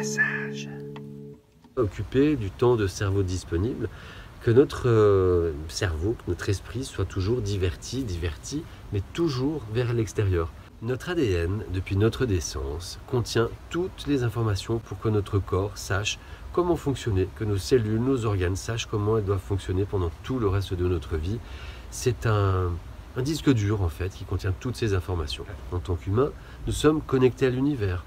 passage. Occuper du temps de cerveau disponible, que notre cerveau, que notre esprit soit toujours diverti, mais toujours vers l'extérieur. Notre ADN, depuis notre naissance, contient toutes les informations pour que notre corps sache comment fonctionner, que nos cellules, nos organes sachent comment elles doivent fonctionner pendant tout le reste de notre vie. C'est un disque dur en fait qui contient toutes ces informations. En tant qu'humains, nous sommes connectés à l'univers,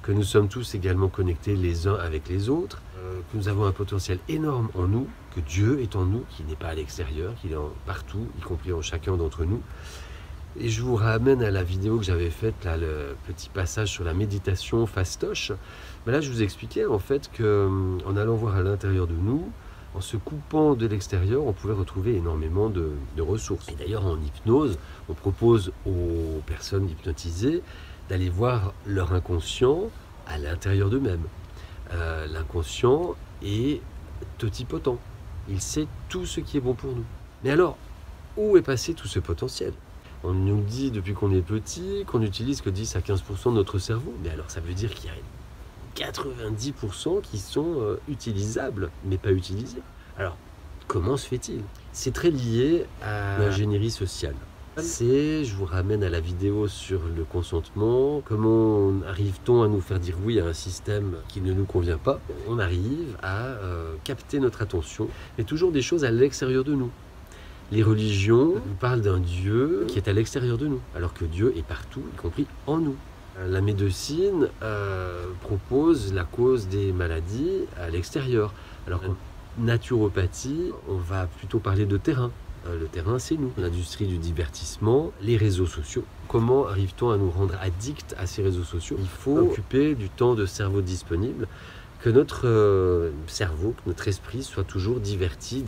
que nous sommes tous également connectés les uns avec les autres, que nous avons un potentiel énorme en nous, que Dieu est en nous, qu'il n'est pas à l'extérieur, qu'il est partout, y compris en chacun d'entre nous. Et je vous ramène à la vidéo que j'avais faite, là, le petit passage sur la méditation fastoche. Mais là, je vous expliquais en fait qu'en allant voir à l'intérieur de nous, en se coupant de l'extérieur, on pouvait retrouver énormément de ressources. Et d'ailleurs, en hypnose, on propose aux personnes hypnotisées d'aller voir leur inconscient à l'intérieur d'eux-mêmes. L'inconscient est totipotent. Il sait tout ce qui est bon pour nous. Mais alors, où est passé tout ce potentiel ? On nous dit depuis qu'on est petit qu'on n'utilise que 10 à 15% de notre cerveau. Mais alors ça veut dire qu'il y a 90% qui sont utilisables, mais pas utilisés. Alors, comment se fait-il ? C'est très lié à l'ingénierie sociale. Je vous ramène à la vidéo sur le consentement. Comment arrive-t-on à nous faire dire oui à un système qui ne nous convient pas ? On arrive à capter notre attention, mais toujours des choses à l'extérieur de nous. Les religions nous parlent d'un Dieu qui est à l'extérieur de nous, alors que Dieu est partout, y compris en nous. La médecine propose la cause des maladies à l'extérieur, alors qu'en naturopathie, on va plutôt parler de terrain. Le terrain, c'est nous. L'industrie du divertissement, les réseaux sociaux. Comment arrive-t-on à nous rendre addicts à ces réseaux sociaux ? Il faut occuper du temps de cerveau disponible, que notre cerveau, que notre esprit soit toujours diverti,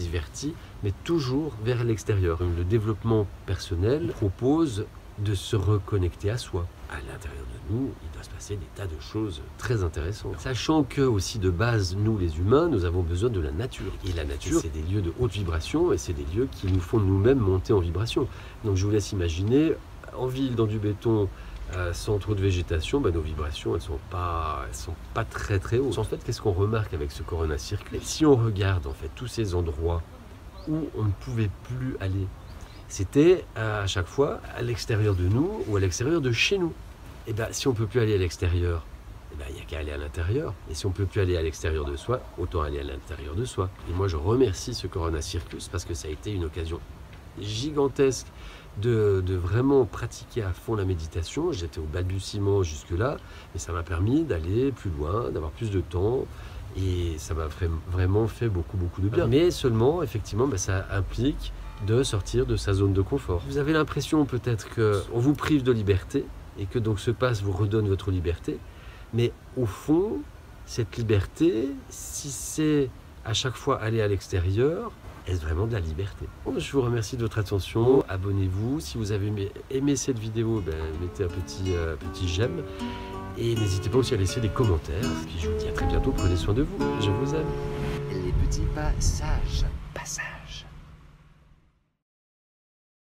mais toujours vers l'extérieur. Le développement personnel propose de se reconnecter à soi. À l'intérieur de nous, il doit se passer des tas de choses très intéressantes. Sachant que aussi de base, nous les humains, nous avons besoin de la nature. Et la nature, c'est des lieux de haute vibration et c'est des lieux qui nous font nous-mêmes monter en vibration. Donc je vous laisse imaginer, en ville, dans du béton, sans trop de végétation, nos vibrations, elles sont pas très très hautes. En fait, qu'est-ce qu'on remarque avec ce Corona Circle ? Si on regarde en fait tous ces endroits où on ne pouvait plus aller, c'était à chaque fois à l'extérieur de nous ou à l'extérieur de chez nous. Et bien, si on ne peut plus aller à l'extérieur, il n'y a qu'à aller à l'intérieur. Et si on ne peut plus aller à l'extérieur de soi, autant aller à l'intérieur de soi. Et moi, je remercie ce Corona Circus parce que ça a été une occasion gigantesque de vraiment pratiquer à fond la méditation. J'étais au balbutiement jusque-là, mais ça m'a permis d'aller plus loin, d'avoir plus de temps. Et ça m'a vraiment fait beaucoup de bien. Mais seulement, effectivement, ça implique de sortir de sa zone de confort. Vous avez l'impression peut-être qu'on vous prive de liberté et que donc ce pass vous redonne votre liberté. Mais au fond, cette liberté, si c'est à chaque fois aller à l'extérieur, est-ce vraiment de la liberté ? Je vous remercie de votre attention. Abonnez-vous. Si vous avez aimé cette vidéo, mettez un petit j'aime. Et n'hésitez pas aussi à laisser des commentaires. Puis je vous dis à très bientôt. Prenez soin de vous. Je vous aime. Les petits passages.